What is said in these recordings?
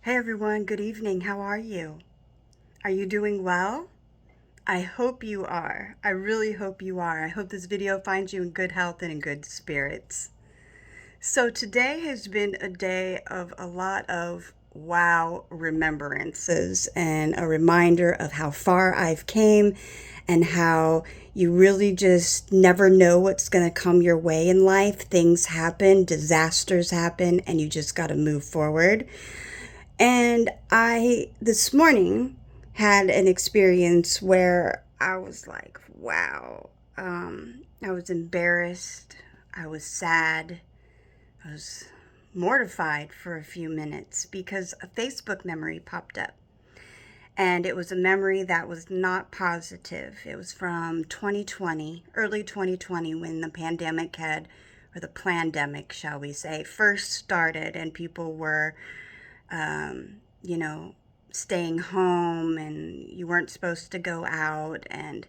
Hey everyone, good evening. How are you? Are you doing well? I hope you are. I really hope you are. I hope this video finds you in good health and in good spirits. So today has been a day of a lot of wow remembrances and a reminder of how far I've came and how you really just never know what's going to come your way in life. Things happen, disasters happen, and you just got to move forward. And I, this morning, had an experience where I was like, wow. I was embarrassed. I was sad. I was mortified for a few minutes because a Facebook memory popped up. And it was a memory that was not positive. It was from 2020, early 2020, when the pandemic had, or the plandemic, shall we say, first started, and people were um, you know, staying home and you weren't supposed to go out, and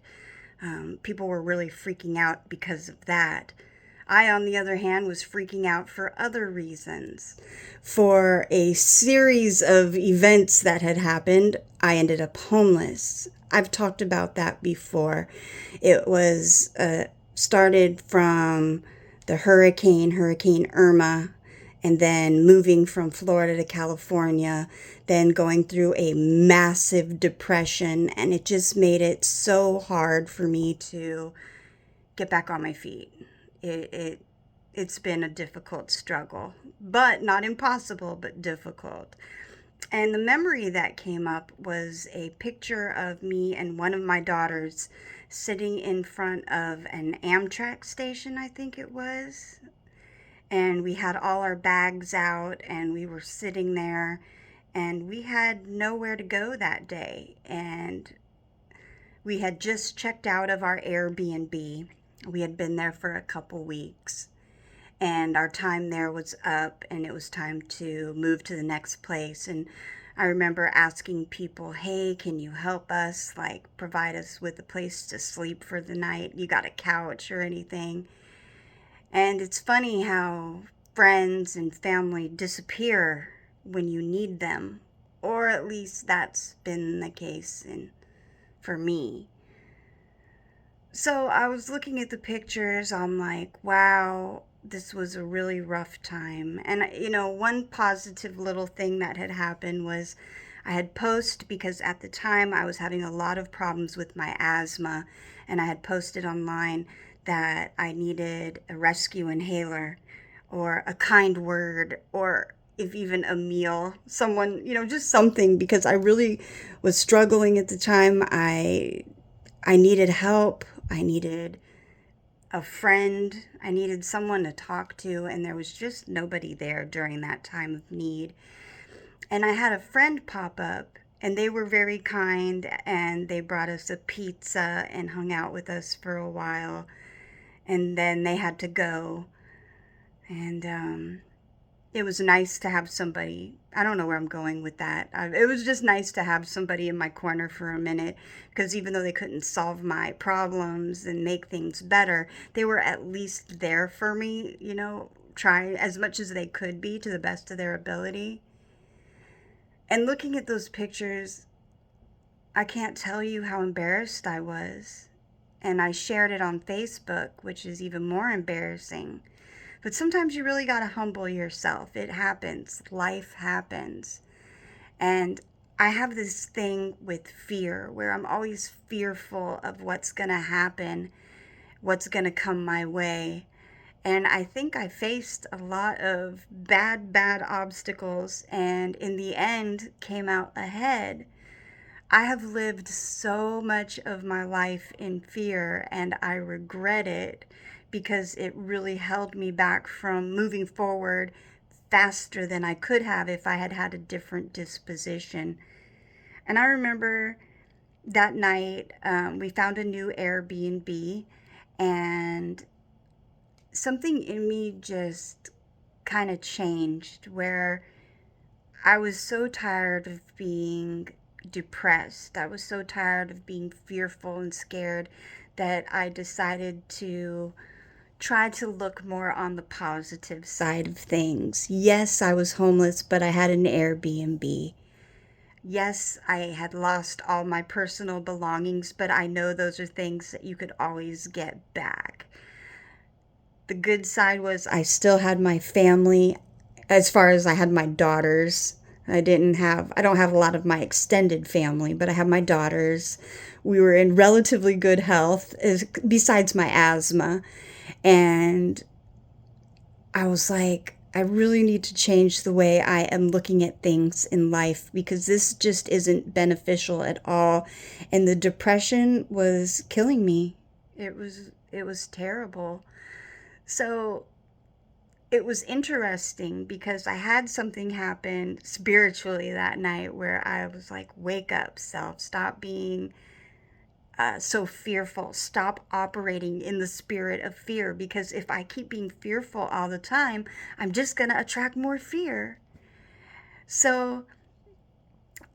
people were really freaking out because of that. I, on the other hand, was freaking out for other reasons. For a series of events that had happened, I ended up homeless. I've talked about that before. It was started from the Hurricane Irma, and then moving from Florida to California, then going through a massive depression, and it just made it so hard for me to get back on my feet. It, it it's been a difficult struggle, but not impossible, but difficult. And the memory that came up was a picture of me and one of my daughters sitting in front of an Amtrak station, I think it was. And we had all our bags out and we were sitting there and we had nowhere to go that day. And we had just checked out of our Airbnb. We had been there for a couple weeks and our time there was up and it was time to move to the next place. And I remember asking people, hey, can you help us, like provide us with a place to sleep for the night? You got a couch or anything? And it's funny how friends and family disappear when you need them, or at least that's been the case for me. So I was looking at the pictures, I'm like, wow, this was a really rough time. And, one positive little thing that had happened was I had posted, because at the time I was having a lot of problems with my asthma, and I had posted online that I needed a rescue inhaler or a kind word or if even a meal, someone, just something, because I really was struggling at the time. I needed help. I needed a friend. I needed someone to talk to, and there was just nobody there during that time of need. And I had a friend pop up, and they were very kind, and they brought us a pizza and hung out with us for a while. And then they had to go. And it was nice to have somebody. I don't know where I'm going with that. It was just nice to have somebody in my corner for a minute, because even though they couldn't solve my problems and make things better, they were at least there for me, try as much as they could be to the best of their ability. And looking at those pictures, I can't tell you how embarrassed I was. And I shared it on Facebook, which is even more embarrassing. But sometimes you really got to humble yourself. It happens. Life happens. And I have this thing with fear where I'm always fearful of what's going to happen, what's going to come my way. And I think I faced a lot of bad obstacles and in the end came out ahead. I have lived so much of my life in fear and I regret it because it really held me back from moving forward faster than I could have if I had had a different disposition. And I remember that night we found a new Airbnb, and something in me just kind of changed where I was so tired of being depressed. I was so tired of being fearful and scared that I decided to try to look more on the positive side of things. Yes, I was homeless, but I had an Airbnb. Yes, I had lost all my personal belongings, but I know those are things that you could always get back. The good side was I still had my family, as far as I had my daughters. I don't have a lot of my extended family, but I have my daughters. We were in relatively good health, besides my asthma. And I was like, I really need to change the way I am looking at things in life because this just isn't beneficial at all. And the depression was killing me. It was terrible. So it was interesting because I had something happen spiritually that night where I was like, wake up, self, stop being so fearful, stop operating in the spirit of fear, because if I keep being fearful all the time, I'm just going to attract more fear. So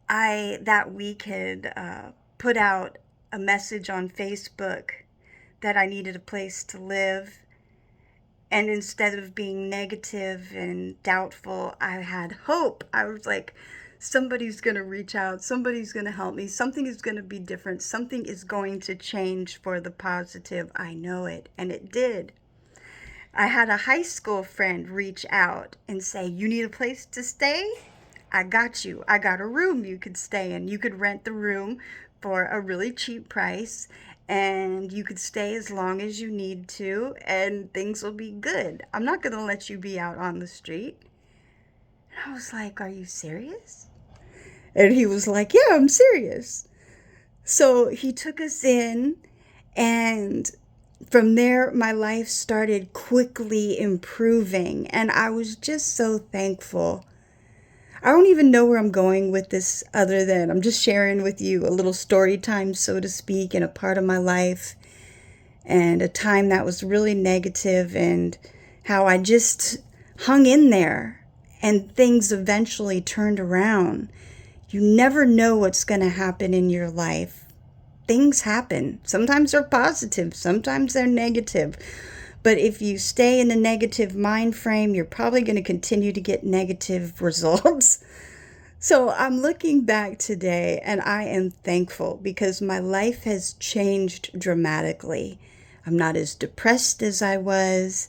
I that week had put out a message on Facebook that I needed a place to live. And instead of being negative and doubtful, I had hope. I was like, somebody's going to reach out. Somebody's going to help me. Something is going to be different. Something is going to change for the positive. I know it. And it did. I had a high school friend reach out and say, you need a place to stay? I got you. I got a room you could stay in. You could rent the room for a really cheap price, and you could stay as long as you need to, and things will be good. I'm not going to let you be out on the street. And I was like, are you serious? And he was like, yeah, I'm serious. So he took us in, and from there, my life started quickly improving, and I was just so thankful. I don't even know where I'm going with this other than I'm just sharing with you a little story time, so to speak, in a part of my life and a time that was really negative and how I just hung in there and things eventually turned around. You never know what's going to happen in your life. Things happen. Sometimes they're positive, sometimes they're negative. But if you stay in a negative mind frame, you're probably going to continue to get negative results. So I'm looking back today and I am thankful because my life has changed dramatically. I'm not as depressed as I was.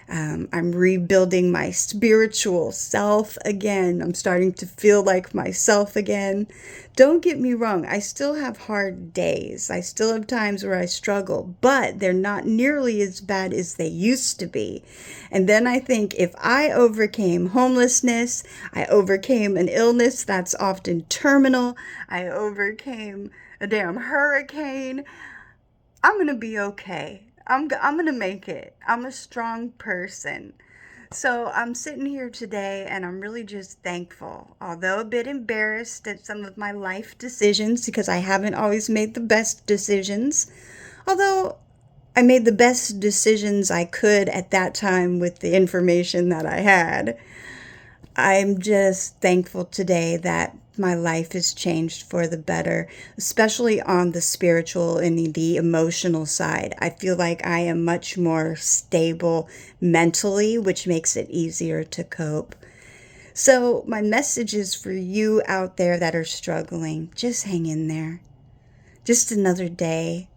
I'm rebuilding my spiritual self again. I'm starting to feel like myself again. Don't get me wrong, I still have hard days. I still have times where I struggle, but they're not nearly as bad as they used to be. And then I think if I overcame homelessness, I overcame an illness that's often terminal, I overcame a damn hurricane, I'm going to be okay. I'm going to make it. I'm a strong person. So I'm sitting here today and I'm really just thankful, although a bit embarrassed at some of my life decisions because I haven't always made the best decisions. Although I made the best decisions I could at that time with the information that I had. I'm just thankful today that my life has changed for the better, especially on the spiritual and the emotional side. I feel like I am much more stable mentally, which makes it easier to cope. So, my message is for you out there that are struggling, just hang in there. Just another day.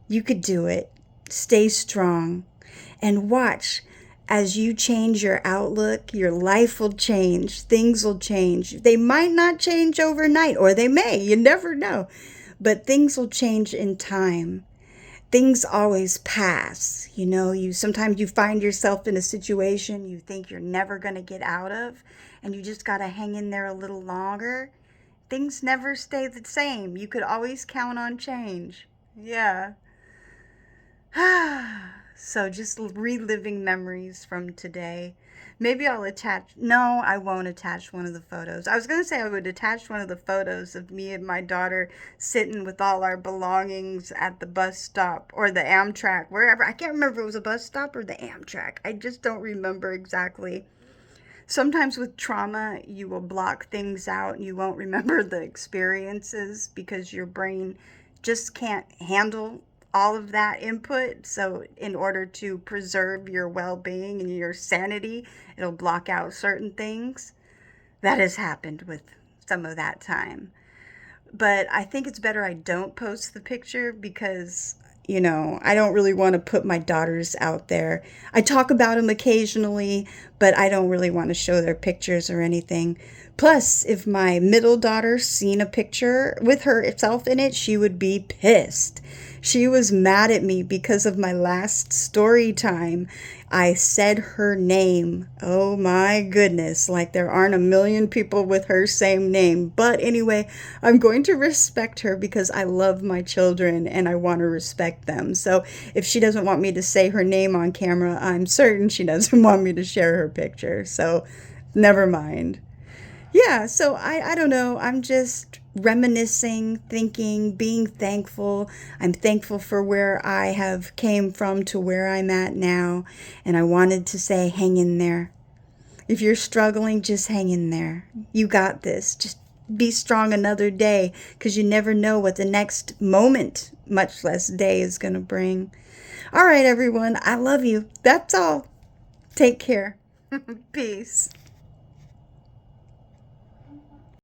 You could do it. Stay strong and watch. As you change your outlook, your life will change. Things will change. They might not change overnight, or they may. You never know. But things will change in time. Things always pass. You sometimes you find yourself in a situation you think you're never going to get out of, and you just got to hang in there a little longer. Things never stay the same. You could always count on change. Yeah. So just reliving memories from today. Maybe I'll attach, no, I won't attach one of the photos. I was going to say I would attach one of the photos of me and my daughter sitting with all our belongings at the bus stop or the Amtrak, wherever. I can't remember if it was a bus stop or the Amtrak. I just don't remember exactly. Sometimes with trauma, you will block things out and you won't remember the experiences because your brain just can't handle all of that input. So in order to preserve your well-being and your sanity, it'll block out certain things. That has happened with some of that time. But I think it's better I don't post the picture because, I don't really want to put my daughters out there. I talk about them occasionally, but I don't really want to show their pictures or anything. Plus, if my middle daughter seen a picture with herself in it, she would be pissed. She was mad at me because of my last story time. I said her name. Oh my goodness, like there aren't a million people with her same name. But anyway, I'm going to respect her because I love my children and I want to respect them. So if she doesn't want me to say her name on camera, I'm certain she doesn't want me to share her picture. So never mind. Yeah, so I don't know. I'm just reminiscing, thinking, being thankful. I'm thankful for where I have came from to where I'm at now. And I wanted to say, hang in there. If you're struggling, just hang in there. You got this. Just be strong another day because you never know what the next moment, much less day, is going to bring. All right, everyone. I love you. That's all. Take care. Peace.